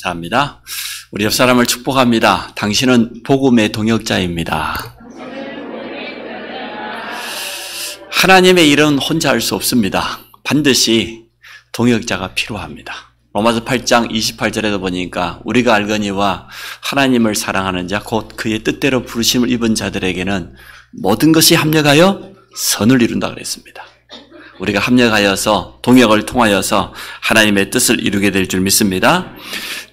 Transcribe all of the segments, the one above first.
감사합니다. 우리 옆 사람을 축복합니다. 당신은 복음의 동역자입니다. 하나님의 일은 혼자 할 수 없습니다. 반드시 동역자가 필요합니다. 로마서 8장 28절에도 보니까 우리가 알거니와 하나님을 사랑하는 자 곧 그의 뜻대로 부르심을 입은 자들에게는 모든 것이 합력하여 선을 이룬다 그랬습니다. 우리가 합력하여서 동역을 통하여서 하나님의 뜻을 이루게 될 줄 믿습니다.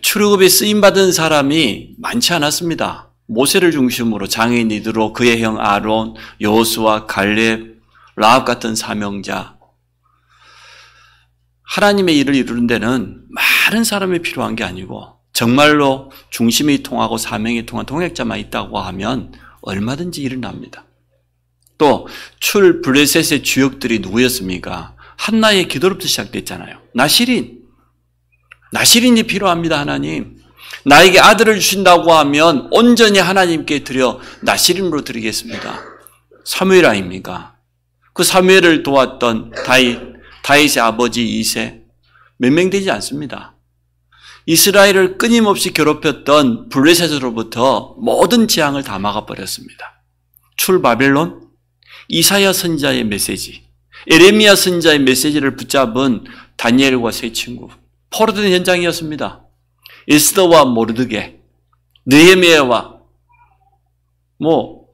출애굽에 쓰임받은 사람이 많지 않았습니다. 모세를 중심으로 장인이드로 그의 형 아론, 여호수아, 갈렙, 라합 같은 사명자, 하나님의 일을 이루는 데는 많은 사람이 필요한 게 아니고 정말로 중심이 통하고 사명이 통한 동역자만 있다고 하면 얼마든지 일어납니다. 또 블레셋의 주역들이 누구였습니까? 한나의 기도로부터 시작됐잖아요. 나실인이 필요합니다. 하나님, 나에게 아들을 주신다고 하면 온전히 하나님께 드려 나실인으로 드리겠습니다. 사무엘 아닙니까? 그 사무엘을 도왔던 다윗의 아버지 이세, 몇 명 되지 않습니다. 이스라엘을 끊임없이 괴롭혔던 블레셋으로부터 모든 재앙을 다 막아버렸습니다. 바벨론, 이사야 선지자의 메시지, 에레미야 선지자의 메시지를 붙잡은 다니엘과 세 친구, 포로된 현장이었습니다. 에스더와 모르드게, 느헤미야와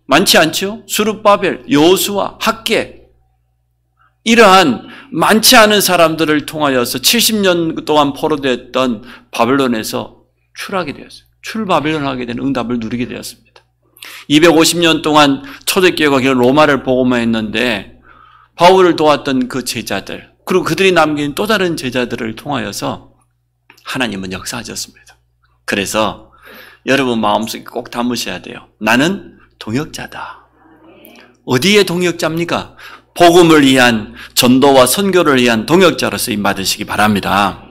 많지 않죠? 수룹바벨, 여호수아, 학개, 이러한 많지 않은 사람들을 통하여서 70년 동안 포로됐던 바벨론에서 출하게 되었어요. 출바벨론하게 된 응답을 누리게 되었습니다. 250년 동안 초대교회가 로마를 복음화했는데 바울을 도왔던 그 제자들, 그리고 그들이 남긴 또 다른 제자들을 통하여서 하나님은 역사하셨습니다. 그래서 여러분 마음속에 꼭 담으셔야 돼요. 나는 동역자다. 어디에 동역자입니까? 복음을 위한 전도와 선교를 위한 동역자로 쓰임 받으시기 바랍니다.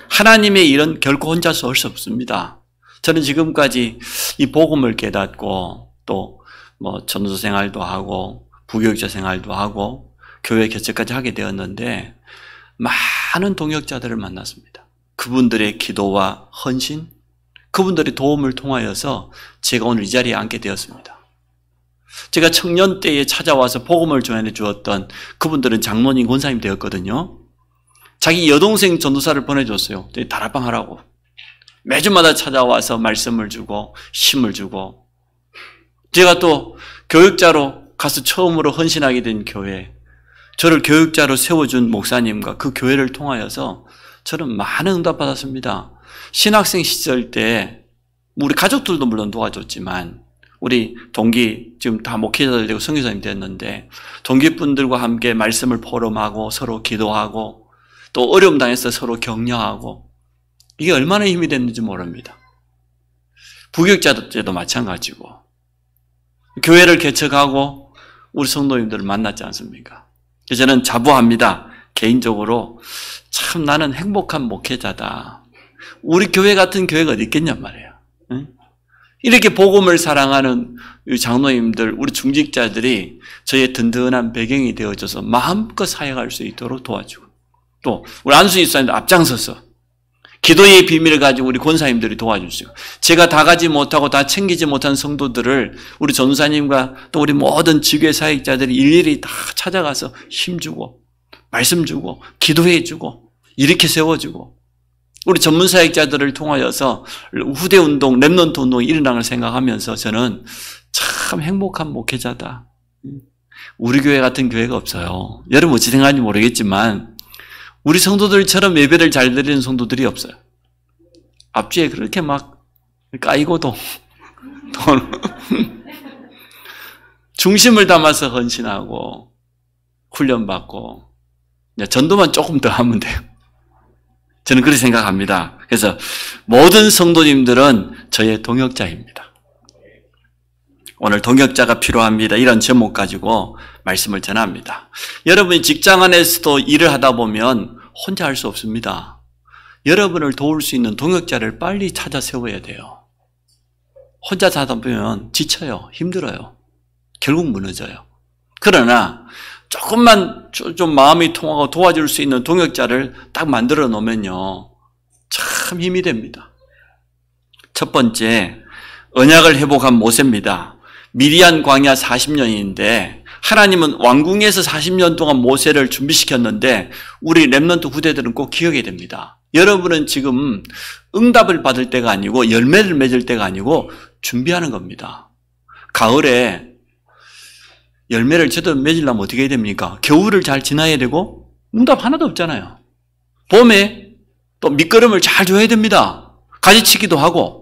하나님의 일은 결코 혼자서 할 수 없습니다. 저는 지금까지 이 복음을 깨닫고 또 전도 생활도 하고 부교육자 생활도 하고 교회 개척까지 하게 되었는데 많은 동역자들을 만났습니다. 그분들의 기도와 헌신, 그분들의 도움을 통하여서 제가 오늘 이 자리에 앉게 되었습니다. 제가 청년 때에 찾아와서 복음을 전해 주었던 그분들은 장로님, 권사님 되었거든요. 자기 여동생 전도사를 보내줬어요. 다락방 하라고. 매주마다 찾아와서 말씀을 주고 힘을 주고, 제가 또 교육자로 가서 처음으로 헌신하게 된 교회, 저를 교육자로 세워준 목사님과 그 교회를 통하여서 저는 많은 응답 받았습니다. 신학생 시절 때 우리 가족들도 물론 도와줬지만 우리 동기 지금 다 목회자들 되고 선교사님 됐는데 동기분들과 함께 말씀을 포럼하고 서로 기도하고 또 어려움 당해서 서로 격려하고, 이게 얼마나 힘이 됐는지 모릅니다. 부교육자도 마찬가지고 교회를 개척하고 우리 성도님들을 만났지 않습니까? 그래서 저는 자부합니다. 개인적으로 참 나는 행복한 목회자다. 우리 교회 같은 교회가 어디 있겠냔 말이에요. 이렇게 복음을 사랑하는 장로님들, 우리 중직자들이 저의 든든한 배경이 되어줘서 마음껏 사역할 수 있도록 도와주고, 또 우리 안수 집사님들 앞장서서 기도의 비밀을 가지고 우리 권사님들이 도와주시고, 제가 다 가지 못하고 다 챙기지 못한 성도들을 우리 전사님과 또 우리 모든 지교회 사역자들이 일일이 다 찾아가서 힘주고 말씀 주고 기도해주고 이렇게 세워주고, 우리 전문 사역자들을 통하여서 후대 운동, 렘넌트 운동이 일어나는 생각하면서 저는 참 행복한 목회자다. 우리 교회 같은 교회가 없어요. 여러분 어찌 생각하는지 모르겠지만 우리 성도들처럼 예배를 잘 드리는 성도들이 없어요. 앞뒤에 그렇게 막 까이고도 중심을 담아서 헌신하고 훈련받고 전도만 조금 더 하면 돼요. 저는 그렇게 생각합니다. 그래서 모든 성도님들은 저의 동역자입니다. 오늘 동역자가 필요합니다. 이런 제목 가지고 말씀을 전합니다. 여러분이 직장 안에서도 일을 하다 보면 혼자 할 수 없습니다. 여러분을 도울 수 있는 동역자를 빨리 찾아 세워야 돼요. 혼자 하다 보면 지쳐요. 힘들어요. 결국 무너져요. 그러나 조금만 좀 마음이 통하고 도와줄 수 있는 동역자를 딱 만들어 놓으면요, 참 힘이 됩니다. 첫 번째, 언약을 회복한 모세입니다. 미디안 광야 40년인데 하나님은 왕궁에서 40년 동안 모세를 준비시켰는데 우리 렘넌트 후대들은 꼭 기억해야 됩니다. 여러분은 지금 응답을 받을 때가 아니고 열매를 맺을 때가 아니고 준비하는 겁니다. 가을에 열매를 제대로 맺으려면 어떻게 해야 됩니까? 겨울을 잘 지나야 되고 응답 하나도 없잖아요. 봄에 또 밑거름을 잘 줘야 됩니다. 가지치기도 하고.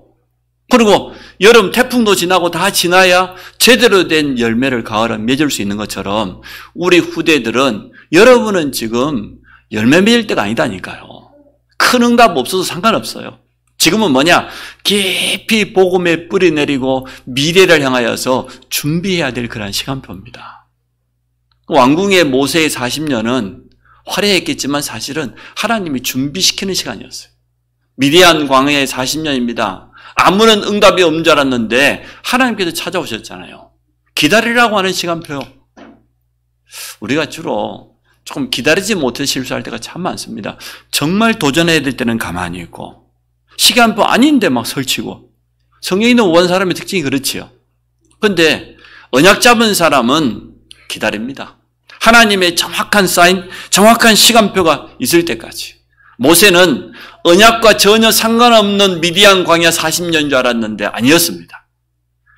그리고 여름 태풍도 지나고 다 지나야 제대로 된 열매를 가을에 맺을 수 있는 것처럼 우리 후대들은 여러분은 지금 열매 맺을 때가 아니다니까요. 큰 응답 없어도 상관없어요. 지금은 뭐냐? 깊이 복음에 뿌리 내리고 미래를 향하여서 준비해야 될 그런 시간표입니다. 왕궁의 모세의 40년은 화려했겠지만 사실은 하나님이 준비시키는 시간이었어요. 미디안 광야의 40년입니다. 아무런 응답이 없는 줄 알았는데 하나님께서 찾아오셨잖아요. 기다리라고 하는 시간표. 우리가 주로 조금 기다리지 못해 실수할 때가 참 많습니다. 정말 도전해야 될 때는 가만히 있고 시간표 아닌데 막 설치고. 성경에 원 사람의 특징이 그렇지요. 그런데 언약 잡은 사람은 기다립니다. 하나님의 정확한 사인, 정확한 시간표가 있을 때까지. 모세는 언약과 전혀 상관없는 미디안 광야 40년인 줄 알았는데 아니었습니다.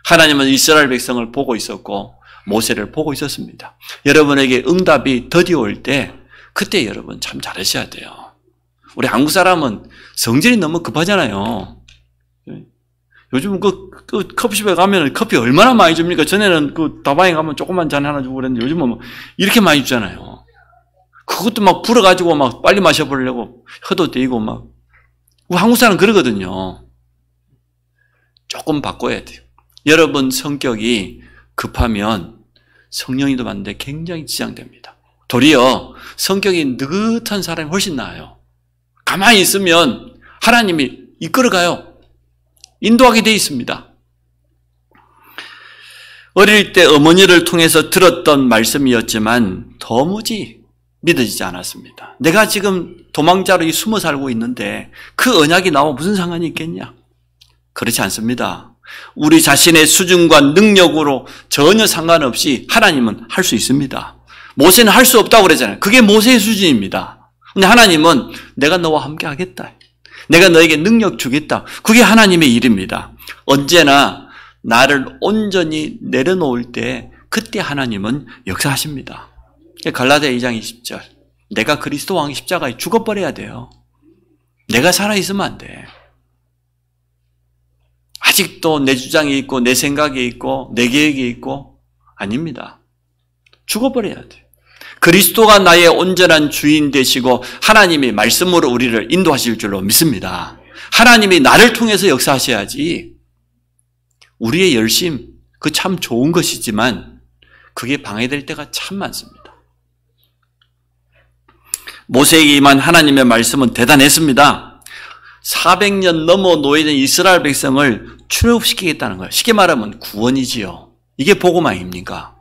하나님은 이스라엘 백성을 보고 있었고 모세를 보고 있었습니다. 여러분에게 응답이 더디 올 때 그때 여러분 참 잘하셔야 돼요. 우리 한국 사람은 성질이 너무 급하잖아요. 요즘 그 커피숍에 가면 커피 얼마나 많이 줍니까? 전에는 그 다방에 가면 조그만 잔 하나 주고 그랬는데 요즘은 뭐 이렇게 많이 주잖아요. 그것도 막 불어가지고 막 빨리 마셔보려고 혀도 떼이고 막. 한국 사람은 그러거든요. 조금 바꿔야 돼요. 여러분 성격이 급하면 성령이도 받는데 굉장히 지장됩니다. 도리어 성격이 느긋한 사람이 훨씬 나아요. 가만히 있으면 하나님이 이끌어가요. 인도하게 돼 있습니다. 어릴 때 어머니를 통해서 들었던 말씀이었지만 도무지 믿어지지 않았습니다. 내가 지금 도망자로 숨어 살고 있는데 그 언약이 나와 무슨 상관이 있겠냐? 그렇지 않습니다. 우리 자신의 수준과 능력으로 전혀 상관없이 하나님은 할 수 있습니다. 모세는 할 수 없다고 그러잖아요. 그게 모세의 수준입니다. 근데 하나님은 내가 너와 함께 하겠다. 내가 너에게 능력 주겠다. 그게 하나님의 일입니다. 언제나 나를 온전히 내려놓을 때 그때 하나님은 역사하십니다. 갈라디아 2장 20절. 내가 그리스도 왕 십자가에 죽어버려야 돼요. 내가 살아있으면 안 돼. 아직도 내 주장이 있고 내 생각이 있고 내 계획이 있고 아닙니다. 죽어버려야 돼. 그리스도가 나의 온전한 주인 되시고 하나님이 말씀으로 우리를 인도하실 줄로 믿습니다. 하나님이 나를 통해서 역사하셔야지. 우리의 열심, 그 참 좋은 것이지만 그게 방해될 때가 참 많습니다. 모세에게 임한 하나님의 말씀은 대단했습니다. 400년 넘어 노예된 이스라엘 백성을 출애굽시키겠다는 거예요. 쉽게 말하면 구원이지요. 이게 복음 아닙니까?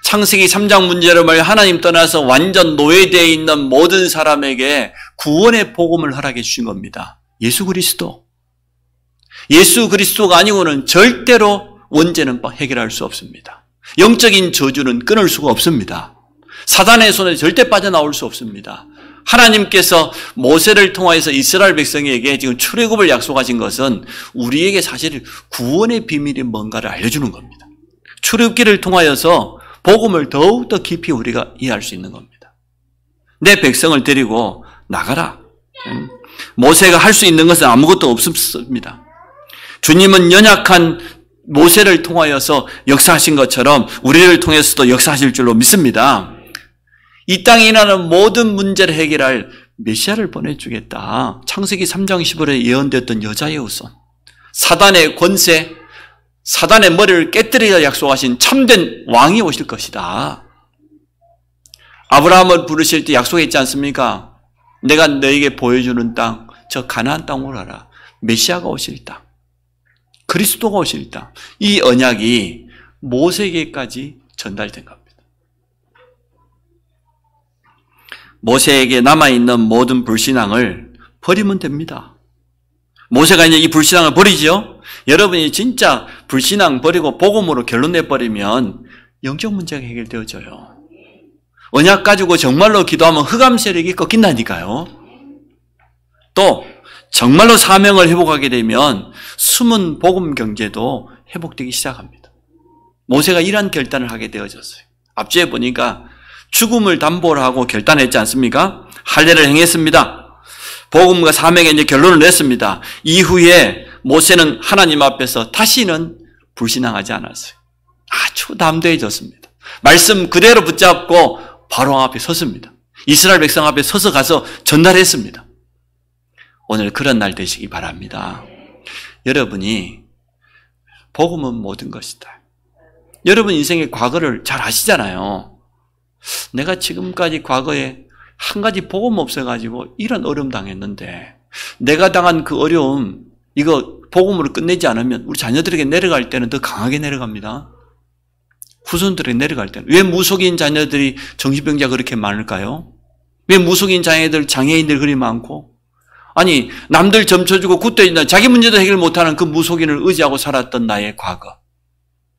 창세기 3장 문제로 말 하나님 떠나서 완전 노예되어 있는 모든 사람에게 구원의 복음을 허락해 주신 겁니다. 예수 그리스도. 예수 그리스도가 아니고는 절대로 원죄는 해결할 수 없습니다. 영적인 저주는 끊을 수가 없습니다. 사단의 손에 절대 빠져나올 수 없습니다. 하나님께서 모세를 통하여서 이스라엘 백성에게 지금 출애굽을 약속하신 것은 우리에게 사실 구원의 비밀이 뭔가를 알려주는 겁니다. 출애굽기를 통하여서 복음을 더욱더 깊이 우리가 이해할 수 있는 겁니다. 내 백성을 데리고 나가라. 모세가 할 수 있는 것은 아무것도 없습니다. 주님은 연약한 모세를 통하여서 역사하신 것처럼 우리를 통해서도 역사하실 줄로 믿습니다. 이 땅에 일어나는 모든 문제를 해결할 메시아를 보내주겠다. 창세기 3장 15절에 예언되었던 여자의 후손. 사단의 권세, 사단의 머리를 깨뜨리려 약속하신 참된 왕이 오실 것이다. 아브라함을 부르실 때 약속했지 않습니까? 내가 너에게 보여주는 땅, 저 가나안 땅으로 가라. 메시아가 오실 땅. 그리스도가 오실 땅. 이 언약이 모세에게까지 전달된 겁니다. 모세에게 남아있는 모든 불신앙을 버리면 됩니다. 모세가 이제 이 불신앙을 버리죠. 여러분이 진짜 불신앙 버리고 복음으로 결론 내버리면 영적 문제가 해결되어져요. 언약 가지고 정말로 기도하면 흑암 세력이 꺾인다니까요. 또 정말로 사명을 회복하게 되면 숨은 복음 경제도 회복되기 시작합니다. 모세가 이러한 결단을 하게 되어졌어요. 앞주에 보니까 죽음을 담보로 하고 결단했지 않습니까? 할례를 행했습니다. 복음과 사명에 이제 결론을 냈습니다. 이후에 모세는 하나님 앞에서 다시는 불신앙하지 않았어요. 아주 담대해졌습니다. 말씀 그대로 붙잡고 바로 앞에 섰습니다. 이스라엘 백성 앞에 서서 가서 전달했습니다. 오늘 그런 날 되시기 바랍니다. 여러분이 복음은 모든 것이다. 여러분 인생의 과거를 잘 아시잖아요. 내가 지금까지 과거에 한 가지 복음 없어가지고 이런 어려움 당했는데 내가 당한 그 어려움 이거 복음으로 끝내지 않으면 우리 자녀들에게 내려갈 때는 더 강하게 내려갑니다. 후손들에게 내려갈 때는. 왜 무속인 자녀들이 정신병자가 그렇게 많을까요? 왜 무속인 자녀들, 장애인들 그리 많고? 아니 남들 점쳐주고 굳어있는 자기 문제도 해결 못하는 그 무속인을 의지하고 살았던 나의 과거.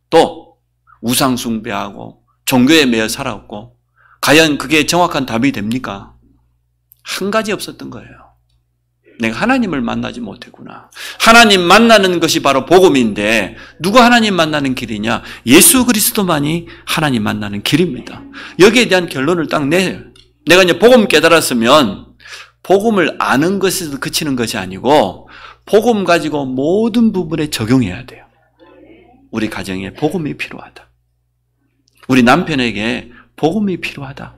또 우상 숭배하고 종교에 매여 살았고 과연 그게 정확한 답이 됩니까? 한 가지 없었던 거예요. 내가 하나님을 만나지 못했구나. 하나님 만나는 것이 바로 복음인데 누가 하나님 만나는 길이냐? 예수 그리스도만이 하나님 만나는 길입니다. 여기에 대한 결론을 딱 내요. 내가 이제 복음 깨달았으면 복음을 아는 것에서 그치는 것이 아니고 복음 가지고 모든 부분에 적용해야 돼요. 우리 가정에 복음이 필요하다. 우리 남편에게 복음이 필요하다.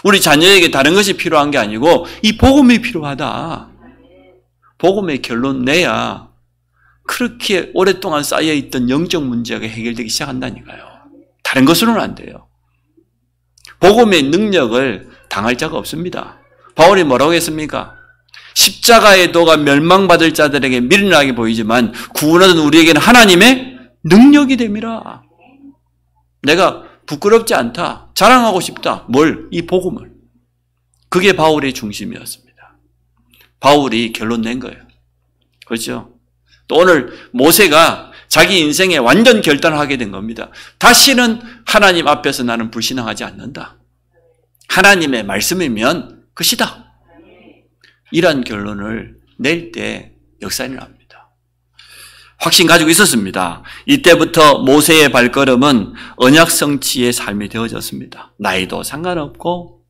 우리 자녀에게 다른 것이 필요한 게 아니고 이 복음이 필요하다. 복음의 결론 내야 그렇게 오랫동안 쌓여있던 영적 문제가 해결되기 시작한다니까요. 다른 것으로는 안 돼요. 복음의 능력을 당할 자가 없습니다. 바울이 뭐라고 했습니까? 십자가의 도가 멸망받을 자들에게 미련하게 보이지만 구원하는 우리에게는 하나님의 능력이 됨이라. 내가 부끄럽지 않다. 자랑하고 싶다. 뭘? 이 복음을. 그게 바울의 중심이었습니다. 바울이 결론 낸 거예요. 그렇죠? 또 오늘 모세가 자기 인생에 완전 결단을 하게 된 겁니다. 다시는 하나님 앞에서 나는 불신앙하지 않는다. 하나님의 말씀이면 끝이다. 이런 결론을 낼 때 역사가 일어납니다. 확신 가지고 있었습니다. 이때부터 모세의 발걸음은 언약 성취의 삶이 되어졌습니다. 나이도 상관없고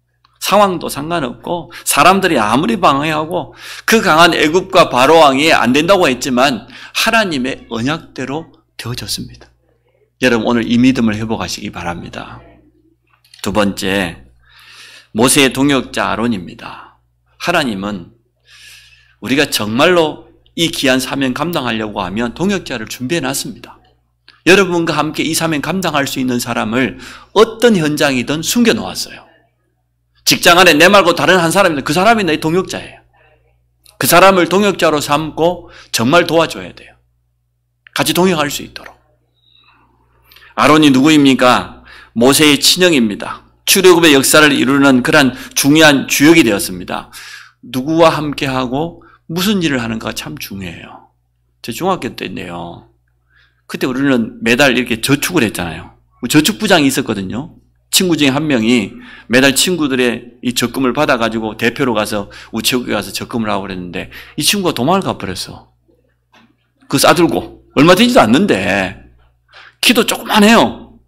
상황도 상관없고 사람들이 아무리 방해하고 그 강한 애굽과 바로 왕이 안 된다고 했지만 하나님의 언약대로 되어졌습니다. 여러분 오늘 이 믿음을 회복하시기 바랍니다. 두 번째, 모세의 동역자 아론입니다. 하나님은 우리가 정말로 이 귀한 사명 감당하려고 하면 동역자를 준비해 놨습니다. 여러분과 함께 이 사명 감당할 수 있는 사람을 어떤 현장이든 숨겨 놓았어요. 직장 안에 내 말고 다른 한 사람인데 그 사람이 내 동역자예요. 그 사람을 동역자로 삼고 정말 도와줘야 돼요. 같이 동역할 수 있도록. 아론이 누구입니까? 모세의 친형입니다. 출애굽의 역사를 이루는 그런 중요한 주역이 되었습니다. 누구와 함께하고 무슨 일을 하는가 참 중요해요. 저 중학교 때인데요. 그때 우리는 매달 이렇게 저축을 했잖아요. 저축부장이 있었거든요. 친구 중에 한 명이 매달 친구들의 이 적금을 받아가지고 대표로 가서 우체국에 가서 적금을 하고 그랬는데 이 친구가 도망을 가버렸어. 그거 싸들고. 얼마 되지도 않는데 키도 조그만해요.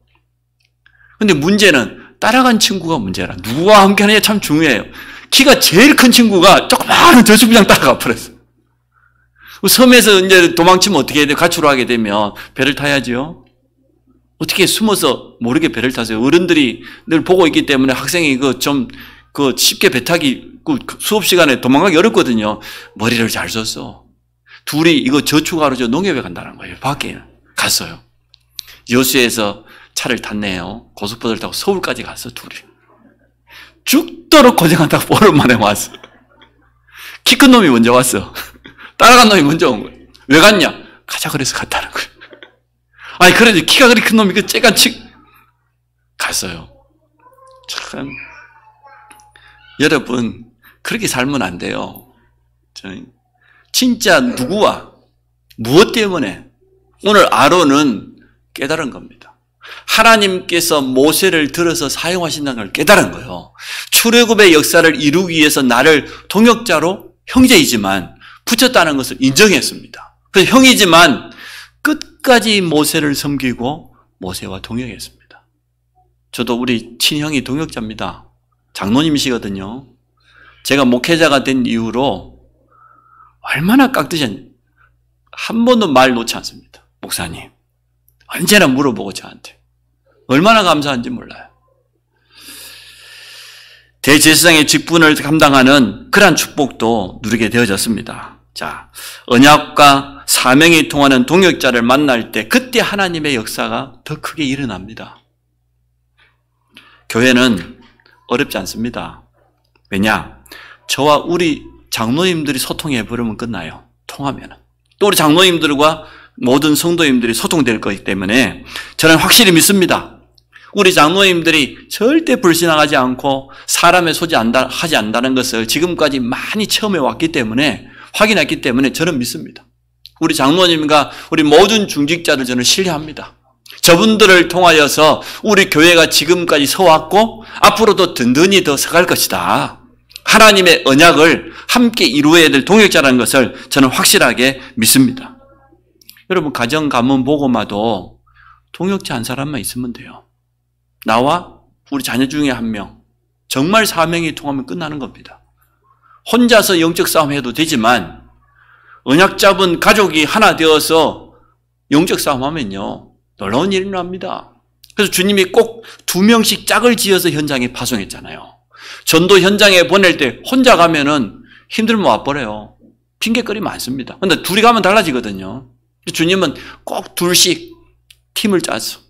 근데 문제는 따라간 친구가 문제라. 누구와 함께 하느냐 참 중요해요. 키가 제일 큰 친구가 조그마한 저축부장 따라가 버렸어. 섬에서 이제 도망치면 어떻게 해야 돼요? 가출을 하게 되면 배를 타야죠. 어떻게 숨어서 모르게 배를 타세요? 어른들이 늘 보고 있기 때문에 학생이 쉽게 배 타기, 수업 시간에 도망가기 어렵거든요. 머리를 잘 썼어. 둘이 이거 저축하러 저 농협에 간다는 거예요. 밖에 갔어요. 여수에서 차를 탔네요. 고속버스를 타고 서울까지 갔어, 둘이. 죽도록 고생한다고 오랜만에 왔어. 키 큰 놈이 먼저 왔어. 따라간 놈이 먼저 온 거예요. 왜 갔냐? 가자 그래서 갔다는 거예요. 아니, 그래도 키가 그리 큰 놈이 그 째간 갔어요. 참. 여러분, 그렇게 살면 안 돼요. 진짜 누구와 무엇 때문에? 오늘 아론은 깨달은 겁니다. 하나님께서 모세를 들어서 사용하신다는 걸 깨달은 거예요. 출애굽의 역사를 이루기 위해서 나를 동역자로 형제이지만 붙였다는 것을 인정했습니다. 그래서 형이지만 끝까지 모세를 섬기고 모세와 동역했습니다. 저도 우리 친형이 동역자입니다. 장로님이시거든요. 제가 목회자가 된 이후로 얼마나 깍듯이 한 번도 말 놓지 않습니다. 목사님. 언제나 물어보고 저한테. 얼마나 감사한지 몰라요. 대제사장의 직분을 감당하는 그러한 축복도 누리게 되어졌습니다. 자, 언약과 사명이 통하는 동역자를 만날 때 그때 하나님의 역사가 더 크게 일어납니다. 교회는 어렵지 않습니다. 왜냐? 저와 우리 장로님들이 소통해버리면 끝나요. 통하면. 또 우리 장로님들과 모든 성도님들이 소통될 거기 때문에 저는 확실히 믿습니다. 우리 장로님들이 절대 불신앙하지 않고 사람의 소지하지 않는다는 것을 지금까지 많이 체험해 왔기 때문에 확인했기 때문에 저는 믿습니다. 우리 장로님과 우리 모든 중직자들 저는 신뢰합니다. 저분들을 통하여서 우리 교회가 지금까지 서왔고 앞으로도 든든히 더 서갈 것이다. 하나님의 언약을 함께 이루어야 될 동역자라는 것을 저는 확실하게 믿습니다. 여러분 가정 가문 보고마도 동역자 한 사람만 있으면 돼요. 나와 우리 자녀 중에 한 명. 정말 사명이 통하면 끝나는 겁니다. 혼자서 영적 싸움 해도 되지만 언약 잡은 가족이 하나 되어서 영적 싸움 하면요. 놀라운 일이 납니다. 그래서 주님이 꼭 2명씩 짝을 지어서 현장에 파송했잖아요. 전도 현장에 보낼 때 혼자 가면은 힘들면 와버려요. 핑계거리 많습니다. 근데 둘이 가면 달라지거든요. 주님은 꼭 둘씩 팀을 짜서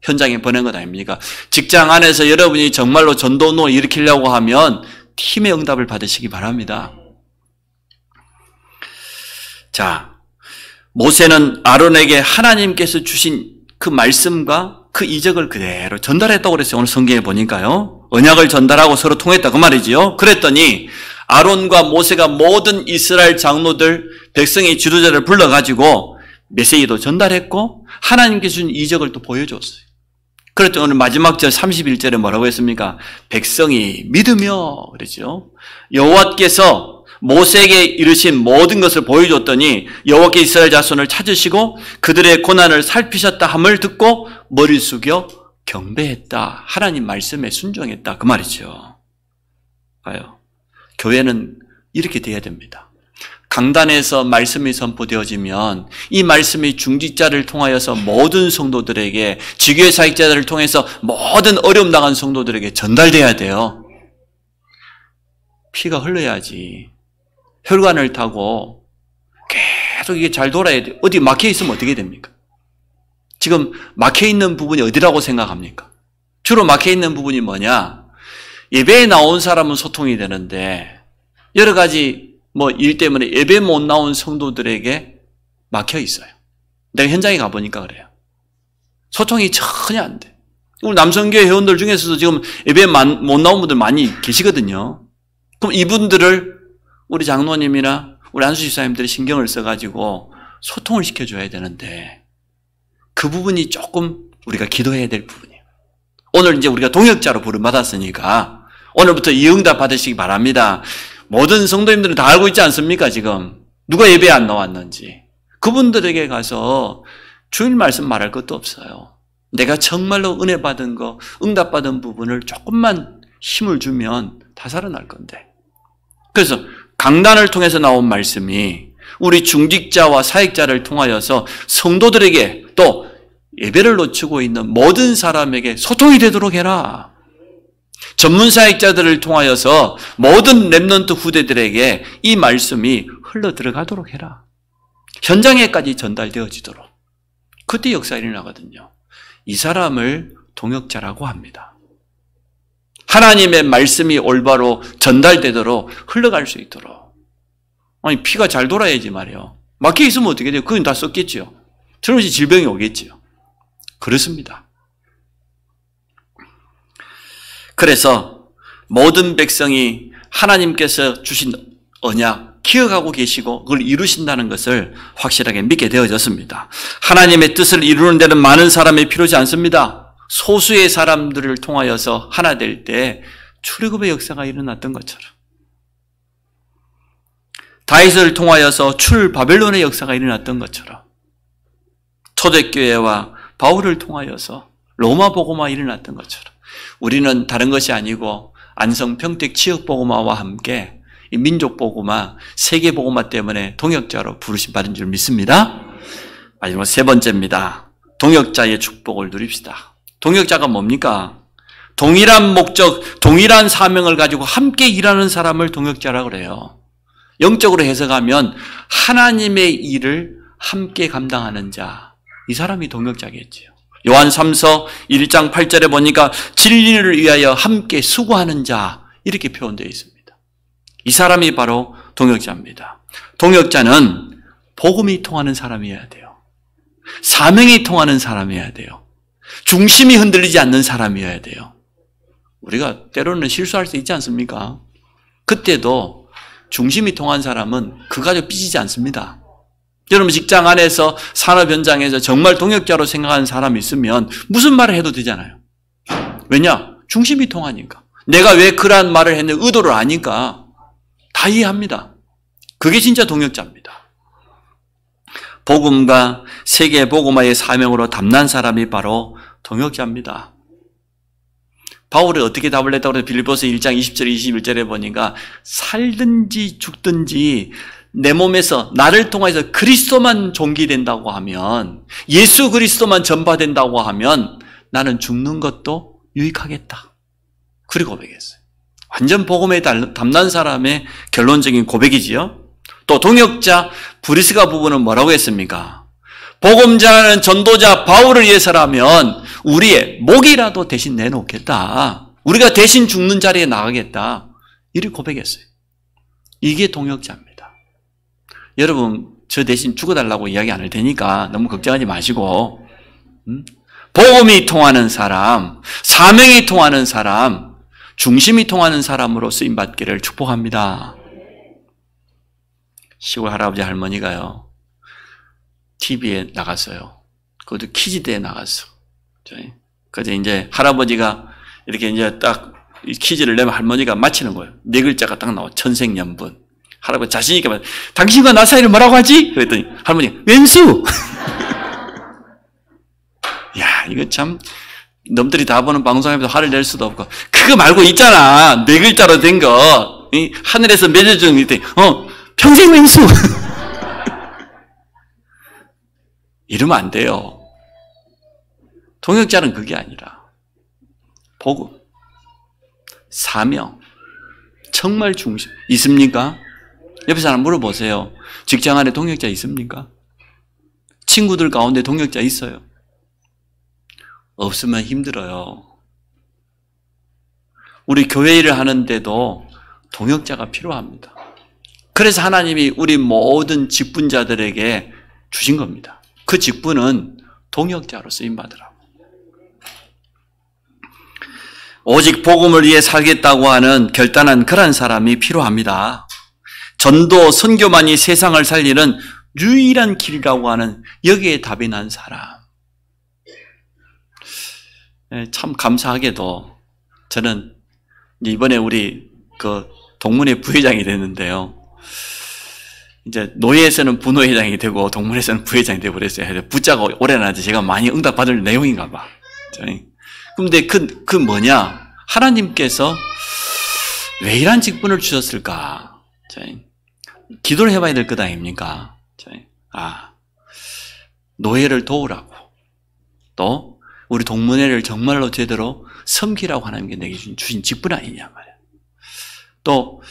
현장에 보낸 것 아닙니까? 직장 안에서 여러분이 정말로 전도노 일으키려고 하면 팀의 응답을 받으시기 바랍니다. 자, 모세는 아론에게 하나님께서 주신 그 말씀과 그 이적을 그대로 전달했다고 그랬어요. 오늘 성경에 보니까요. 언약을 전달하고 서로 통했다 그 말이지요. 그랬더니 아론과 모세가 모든 이스라엘 장로들, 백성의 지도자를 불러가지고 메시지도 전달했고 하나님께서 준 이적을 또 보여줬어요. 그랬더니 오늘 마지막 절 31절에 뭐라고 했습니까? 백성이 믿으며 그랬죠. 여호와께서 모세에게 이르신 모든 것을 보여줬더니 여호와께 이스라엘 자손을 찾으시고 그들의 고난을 살피셨다 함을 듣고 머리 숙여 경배했다. 하나님 말씀에 순종했다. 그 말이죠. 봐요. 교회는 이렇게 돼야 됩니다. 강단에서 말씀이 선포되어지면 이 말씀이 중직자를 통하여서 모든 성도들에게 지교회 사역자들을 통해서 모든 어려움 당한 성도들에게 전달돼야 돼요. 피가 흘러야지. 혈관을 타고 계속 이게 잘 돌아야 돼요. 어디 막혀 있으면 어떻게 됩니까? 지금 막혀 있는 부분이 어디라고 생각합니까? 주로 막혀 있는 부분이 뭐냐? 예배에 나온 사람은 소통이 되는데 여러 가지 일 때문에 예배 못 나온 성도들에게 막혀 있어요. 내가 현장에 가보니까 그래요. 소통이 전혀 안 돼. 우리 남성교회 회원들 중에서도 지금 예배 못 나온 분들 많이 계시거든요. 그럼 이분들을 우리 장로님이나 우리 안수 집사님들이 신경을 써가지고 소통을 시켜줘야 되는데 그 부분이 조금 우리가 기도해야 될 부분이에요. 오늘 이제 우리가 동역자로 부름받았으니까 오늘부터 이 응답 받으시기 바랍니다. 모든 성도님들은 다 알고 있지 않습니까? 지금 누가 예배에 안 나왔는지. 그분들에게 가서 주일 말씀 말할 것도 없어요. 내가 정말로 은혜 받은 거, 응답 받은 부분을 조금만 힘을 주면 다 살아날 건데. 그래서 강단을 통해서 나온 말씀이 우리 중직자와 사역자를 통하여서 성도들에게 또 예배를 놓치고 있는 모든 사람에게 소통이 되도록 해라. 전문 사역자들을 통하여서 모든 렘넌트 후대들에게 이 말씀이 흘러 들어가도록 해라. 현장에까지 전달되어지도록. 그때 역사 일어나거든요. 이 사람을 동역자라고 합니다. 하나님의 말씀이 올바로 전달되도록 흘러갈 수 있도록. 아니 피가 잘 돌아야지 말이에요. 막혀 있으면 어떻게 돼요? 그건 다 썩겠죠. 저런지 질병이 오겠죠. 그렇습니다. 그래서 모든 백성이 하나님께서 주신 언약, 기억하고 계시고 그걸 이루신다는 것을 확실하게 믿게 되어졌습니다. 하나님의 뜻을 이루는 데는 많은 사람이 필요하지 않습니다. 소수의 사람들을 통하여서 하나 될 때 출애굽의 역사가 일어났던 것처럼, 다윗을 통하여서 바벨론의 역사가 일어났던 것처럼, 초대교회와 바울을 통하여서 로마 복음화 일어났던 것처럼, 우리는 다른 것이 아니고 안성 평택 지역 복음화와 함께 이 민족 복음화, 세계 복음화 때문에 동역자로 부르심 받은 줄 믿습니다. 마지막 세 번째입니다. 동역자의 축복을 누립시다. 동역자가 뭡니까? 동일한 목적, 동일한 사명을 가지고 함께 일하는 사람을 동역자라고 그래요. 영적으로 해석하면 하나님의 일을 함께 감당하는 자, 이 사람이 동역자겠지요. 요한 3서 1장 8절에 보니까 진리를 위하여 함께 수고하는 자, 이렇게 표현되어 있습니다. 이 사람이 바로 동역자입니다. 동역자는 복음이 통하는 사람이어야 돼요. 사명이 통하는 사람이어야 돼요. 중심이 흔들리지 않는 사람이어야 돼요. 우리가 때로는 실수할 수 있지 않습니까? 그때도 중심이 통한 사람은 그 가지고 삐지지 않습니다. 여러분 직장 안에서 산업 현장에서 정말 동역자로 생각하는 사람이 있으면 무슨 말을 해도 되잖아요. 왜냐? 중심이 통하니까. 내가 왜 그러한 말을 했는지 의도를 아니까 다 이해합니다. 그게 진짜 동역자입니다. 복음과 세계 복음화의 사명으로 담난 사람이 바로 동역자입니다. 바울이 어떻게 답을 했다고 해서 빌립보서 1장 20절 21절에 보니까 살든지 죽든지 내 몸에서 나를 통해서 그리스도만 존귀된다고 하면, 예수 그리스도만 전파된다고 하면 나는 죽는 것도 유익하겠다. 그리고 고백했어요. 완전 복음에 담난 사람의 결론적인 고백이지요. 또 동역자 브리스가 부부는 뭐라고 했습니까? 복음자는 전도자 바울을 위해서라면 우리의 목이라도 대신 내놓겠다. 우리가 대신 죽는 자리에 나가겠다. 이렇게 고백했어요. 이게 동역자입니다. 여러분, 저 대신 죽어달라고 이야기 안 할 테니까 너무 걱정하지 마시고, 복음이 통하는 사람, 사명이 통하는 사람, 중심이 통하는 사람으로 쓰임받기를 축복합니다. 시골 할아버지 할머니가요, TV에 나갔어요. 그것도 키즈대에 나갔어. 그래서 이제 할아버지가 이렇게 이제 딱 퀴즈를 내면 할머니가 맞히는 거예요. 네 글자가 딱 나와. 천생연분. 할아버지 자신있게 말, 당신과 나 사이를 뭐라고 하지? 그랬더니 할머니, 왼수! 야, 이거 참, 넘들이 다 보는 방송에서 화를 낼 수도 없고, 그거 말고 있잖아. 네 글자로 된 거. 하늘에서 맺어주는 게, 평생 왼수! 이러면 안 돼요. 동역자는 그게 아니라, 복음, 사명, 정말 중심. 있습니까? 옆에 사람 물어보세요. 직장 안에 동역자 있습니까? 친구들 가운데 동역자 있어요? 없으면 힘들어요. 우리 교회 일을 하는데도 동역자가 필요합니다. 그래서 하나님이 우리 모든 직분자들에게 주신 겁니다. 그 직분은 동역자로 쓰임받으라고. 오직 복음을 위해 살겠다고 하는 결단한 그런 사람이 필요합니다. 전도, 선교만이 세상을 살리는 유일한 길이라고 하는 여기에 답이 난 사람. 참 감사하게도 저는 이번에 우리 그 동문회 부회장이 됐는데요. 이제 노예에서는 부노회장이 되고 동문회에서는 부회장이 되고 그랬어요. 붙자가 오래 나지 제가 많이 응답받을 내용인가 봐. 근데 그 뭐냐? 하나님께서 왜 이런 직분을 주셨을까? 기도를 해봐야 될 것 아닙니까? 노예를 도우라고. 또 우리 동문회를 정말로 제대로 섬기라고 하나님께 내게 주신 직분 아니냐 말이야. 또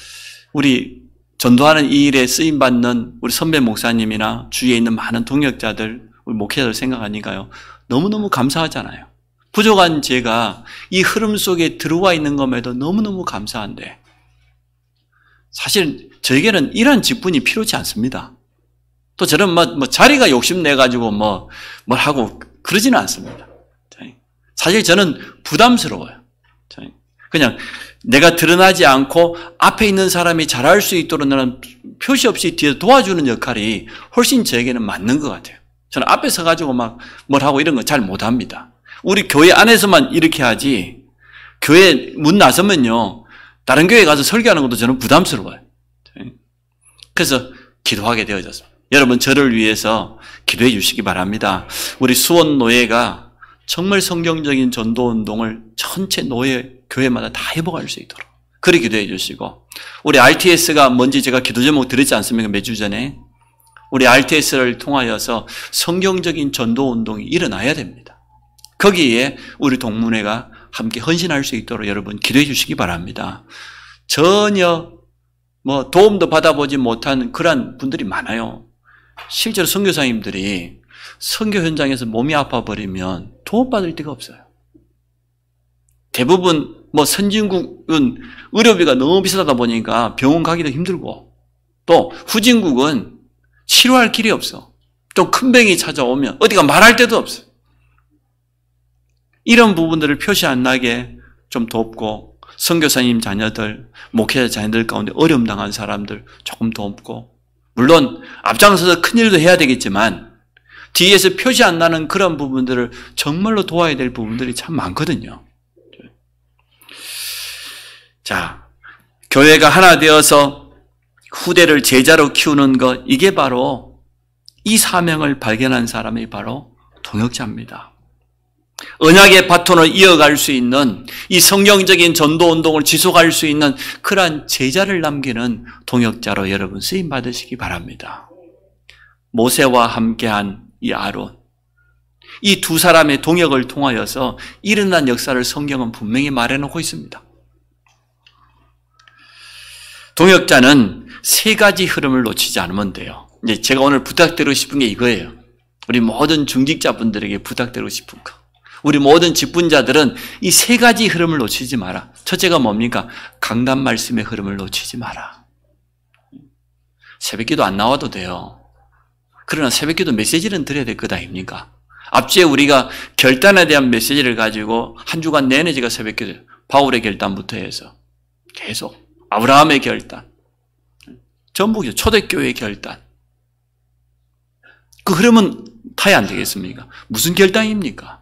우리 전도하는 이 일에 쓰임받는 우리 선배 목사님이나 주위에 있는 많은 동역자들, 우리 목회자들 생각하니까요. 너무너무 감사하잖아요. 부족한 제가 이 흐름 속에 들어와 있는 것에도 너무너무 감사한데 사실 저에게는 이런 직분이 필요치 않습니다. 또 저는 뭐 자리가 욕심내가지고 뭘 하고 그러지는 않습니다. 사실 저는 부담스러워요. 그냥 내가 드러나지 않고 앞에 있는 사람이 잘할 수 있도록 나는 표시 없이 뒤에 도와주는 역할이 훨씬 저에게는 맞는 것 같아요. 저는 앞에 서가지고 막 뭘 하고 이런 거 잘 못합니다. 우리 교회 안에서만 이렇게 하지, 교회 문 나서면요, 다른 교회 가서 설교하는 것도 저는 부담스러워요. 그래서 기도하게 되어졌습니다. 여러분, 저를 위해서 기도해 주시기 바랍니다. 우리 수원 노예가 정말 성경적인 전도 운동을 전체 노예 교회마다 다 회복할 수 있도록 그렇게 기도해 주시고, 우리 RTS가 뭔지 제가 기도 제목 드렸지 않습니까? 몇 주 전에. 우리 RTS를 통하여서 성경적인 전도 운동이 일어나야 됩니다. 거기에 우리 동문회가 함께 헌신할 수 있도록 여러분 기도해 주시기 바랍니다. 전혀 도움도 받아보지 못한 그런 분들이 많아요. 실제로 선교사님들이 선교 현장에서 몸이 아파버리면 도움받을 데가 없어요. 대부분 선진국은 의료비가 너무 비싸다 보니까 병원 가기도 힘들고, 또 후진국은 치료할 길이 없어. 좀 큰 병이 찾아오면 어디가 말할 데도 없어. 이런 부분들을 표시 안 나게 좀 돕고, 선교사님 자녀들, 목회자 자녀들 가운데 어려움 당한 사람들 조금 돕고, 물론 앞장서서 큰일도 해야 되겠지만 뒤에서 표시 안 나는 그런 부분들을 정말로 도와야 될 부분들이 참 많거든요. 자, 교회가 하나 되어서 후대를 제자로 키우는 것, 이게 바로 이 사명을 발견한 사람이 바로 동역자입니다. 언약의 바톤을 이어갈 수 있는, 이 성경적인 전도운동을 지속할 수 있는 그러한 제자를 남기는 동역자로 여러분 쓰임 받으시기 바랍니다. 모세와 함께한 이 아론, 이 두 사람의 동역을 통하여서 일어난 역사를 성경은 분명히 말해놓고 있습니다. 동역자는 세 가지 흐름을 놓치지 않으면 돼요. 이제 제가 오늘 부탁드리고 싶은 게 이거예요. 우리 모든 중직자분들에게 부탁드리고 싶은 거. 우리 모든 직분자들은 이 세 가지 흐름을 놓치지 마라. 첫째가 뭡니까? 강단 말씀의 흐름을 놓치지 마라. 새벽기도 안 나와도 돼요. 그러나 새벽기도 메시지는 드려야 될 것 아닙니까? 앞주에 우리가 결단에 대한 메시지를 가지고 한 주간 내내 제가 새벽기도, 바울의 결단부터 해서 계속 아브라함의 결단, 전북이죠. 초대교회의 결단. 그 흐름은 타야 안 되겠습니까? 무슨 결단입니까?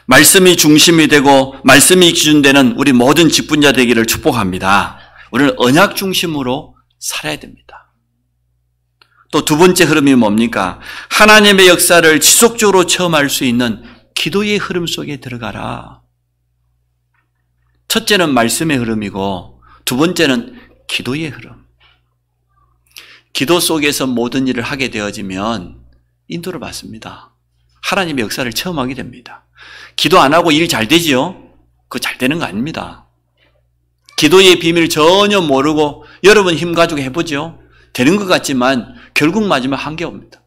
말씀이 중심이 되고 말씀이 기준되는 우리 모든 직분자 되기를 축복합니다. 우리는 언약 중심으로 살아야 됩니다. 또 두 번째 흐름이 뭡니까? 하나님의 역사를 지속적으로 체험할 수 있는 기도의 흐름 속에 들어가라. 첫째는 말씀의 흐름이고 두 번째는 기도의 흐름. 기도 속에서 모든 일을 하게 되어지면 인도를 받습니다. 하나님의 역사를 체험하게 됩니다. 기도 안 하고 일 잘 되지요? 그거 잘 되는 거 아닙니다. 기도의 비밀 전혀 모르고 여러분 힘 가지고 해보죠? 되는 것 같지만 결국 맞으면 한계옵니다.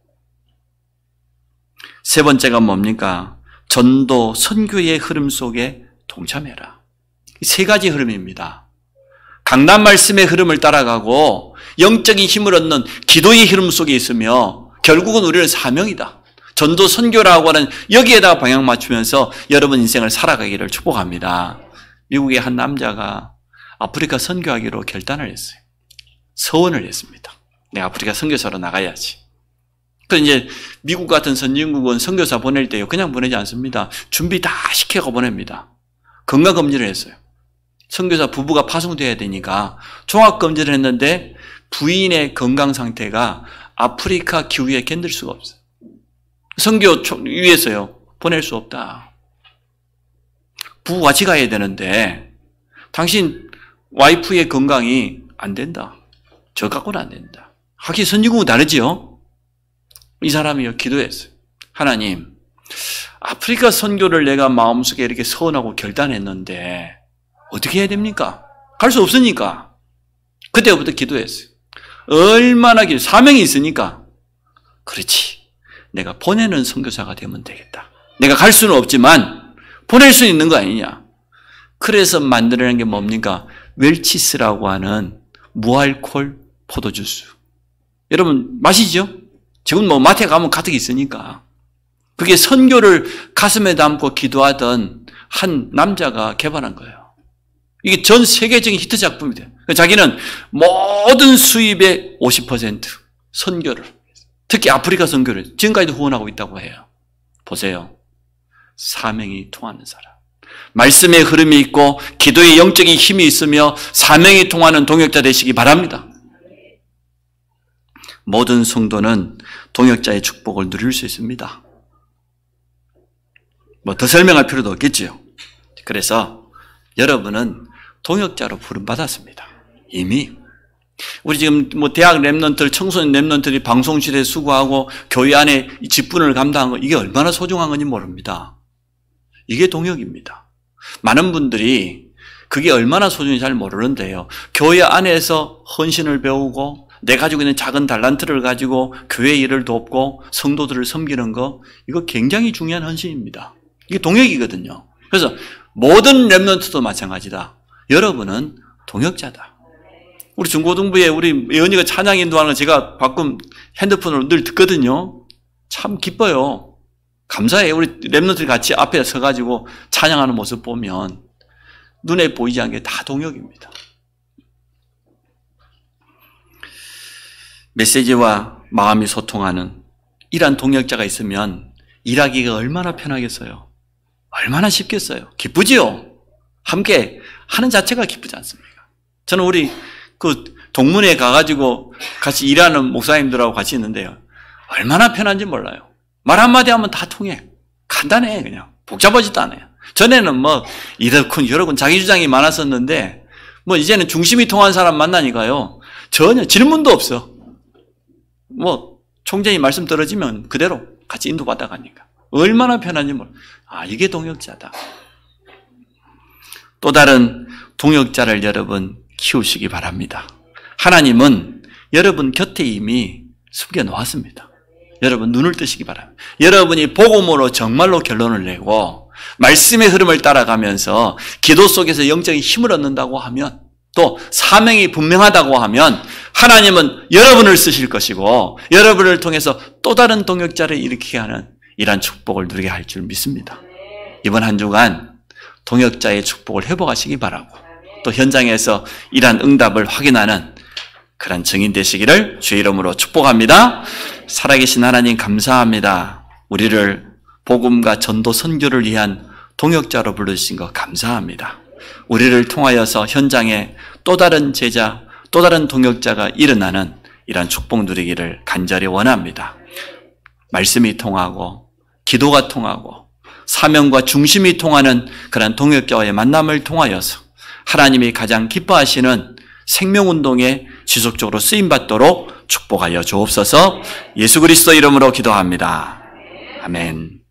세 번째가 뭡니까? 전도, 선교의 흐름 속에 동참해라. 이 세 가지 흐름입니다. 강단 말씀의 흐름을 따라가고 영적인 힘을 얻는 기도의 흐름 속에 있으며 결국은 우리는 사명이다. 전도 선교라고 하는 여기에다가 방향 맞추면서 여러분 인생을 살아가기를 축복합니다. 미국의 한 남자가 아프리카 선교하기로 결단을 했어요. 서원을 했습니다. 내가 아프리카 선교사로 나가야지. 그래서 이제 미국 같은 선진국은 선교사 보낼 때요, 그냥 보내지 않습니다. 준비 다 시켜가 보냅니다. 건강검진을 했어요. 선교사 부부가 파송돼야 되니까 종합검진을 했는데 부인의 건강 상태가 아프리카 기후에 견딜 수가 없어요. 선교 위해서요, 보낼 수 없다. 부부 같이 가야 되는데 당신 와이프의 건강이 안 된다. 저 갖고는 안 된다. 하긴 선진국은 다르지요. 이 사람이요, 기도했어요. 하나님, 아프리카 선교를 내가 마음속에 이렇게 서원하고 결단했는데 어떻게 해야 됩니까? 갈 수 없으니까. 그때부터 기도했어요. 얼마나 사명이 있으니까. 그렇지. 내가 보내는 선교사가 되면 되겠다. 내가 갈 수는 없지만 보낼 수 있는 거 아니냐. 그래서 만들어낸 게 뭡니까? 웰치스라고 하는 무알콜 포도주스. 여러분 마시죠? 지금 마트에 가면 가득 있으니까. 그게 선교를 가슴에 담고 기도하던 한 남자가 개발한 거예요. 이게 전 세계적인 히트 작품이 돼요. 자기는 모든 수입의 50% 선교를, 특히 아프리카 선교를 지금까지도 후원하고 있다고 해요. 보세요. 사명이 통하는 사람. 말씀의 흐름이 있고 기도의 영적인 힘이 있으며 사명이 통하는 동역자 되시기 바랍니다. 모든 성도는 동역자의 축복을 누릴 수 있습니다. 뭐 더 설명할 필요도 없겠지요. 그래서 여러분은 동역자로 부름받았습니다. 이미. 우리 지금 뭐 대학 랩런트, 청소년 랩런트들이 방송실에 수고하고 교회 안에 직분을 감당한 거, 이게 얼마나 소중한 건지 모릅니다. 이게 동역입니다. 많은 분들이 그게 얼마나 소중한지 잘 모르는데요. 교회 안에서 헌신을 배우고 내 가지고 있는 작은 달란트를 가지고 교회 일을 돕고 성도들을 섬기는 거, 이거 굉장히 중요한 헌신입니다. 이게 동역이거든요. 그래서 모든 랩런트도 마찬가지다. 여러분은 동역자다. 우리 중고등부에 우리 예언이가 찬양 인도하는 거 제가 가끔 핸드폰으로 늘 듣거든요. 참 기뻐요. 감사해요. 우리 랩런트들이 같이 앞에 서가지고 찬양하는 모습 보면 눈에 보이지 않게 다 동역입니다. 메시지와 마음이 소통하는 이러한 동역자가 있으면 일하기가 얼마나 편하겠어요. 얼마나 쉽겠어요. 기쁘지요. 함께 하는 자체가 기쁘지 않습니까? 저는 우리 그 동문회에 가가지고 같이 일하는 목사님들하고 같이 있는데요. 얼마나 편한지 몰라요. 말 한마디 하면 다 통해. 간단해, 그냥. 복잡하지도 않아요. 전에는 뭐 이렇군 저렇군 자기 주장이 많았었는데 뭐 이제는 중심이 통한 사람 만나니까요. 전혀 질문도 없어. 뭐 총재님 말씀 떨어지면 그대로 같이 인도받아 가니까. 얼마나 편한지 몰라. 아, 이게 동역자다. 또 다른 동역자를 여러분 키우시기 바랍니다. 하나님은 여러분 곁에 이미 숨겨놓았습니다. 여러분 눈을 뜨시기 바랍니다. 여러분이 복음으로 정말로 결론을 내고 말씀의 흐름을 따라가면서 기도 속에서 영적인 힘을 얻는다고 하면, 또 사명이 분명하다고 하면 하나님은 여러분을 쓰실 것이고 여러분을 통해서 또 다른 동역자를 일으키게 하는 이러한 축복을 누리게 할 줄 믿습니다. 이번 한 주간 동역자의 축복을 회복하시기 바라고, 또 현장에서 이러한 응답을 확인하는 그런 증인 되시기를 주의 이름으로 축복합니다. 살아계신 하나님 감사합니다. 우리를 복음과 전도 선교를 위한 동역자로 불러주신 것 감사합니다. 우리를 통하여서 현장에 또 다른 제자, 또 다른 동역자가 일어나는 이러한 축복 누리기를 간절히 원합니다. 말씀이 통하고 기도가 통하고 사명과 중심이 통하는 그런 동역자와의 만남을 통하여서 하나님이 가장 기뻐하시는 생명운동에 지속적으로 쓰임받도록 축복하여 주옵소서. 예수 그리스도 이름으로 기도합니다. 아멘.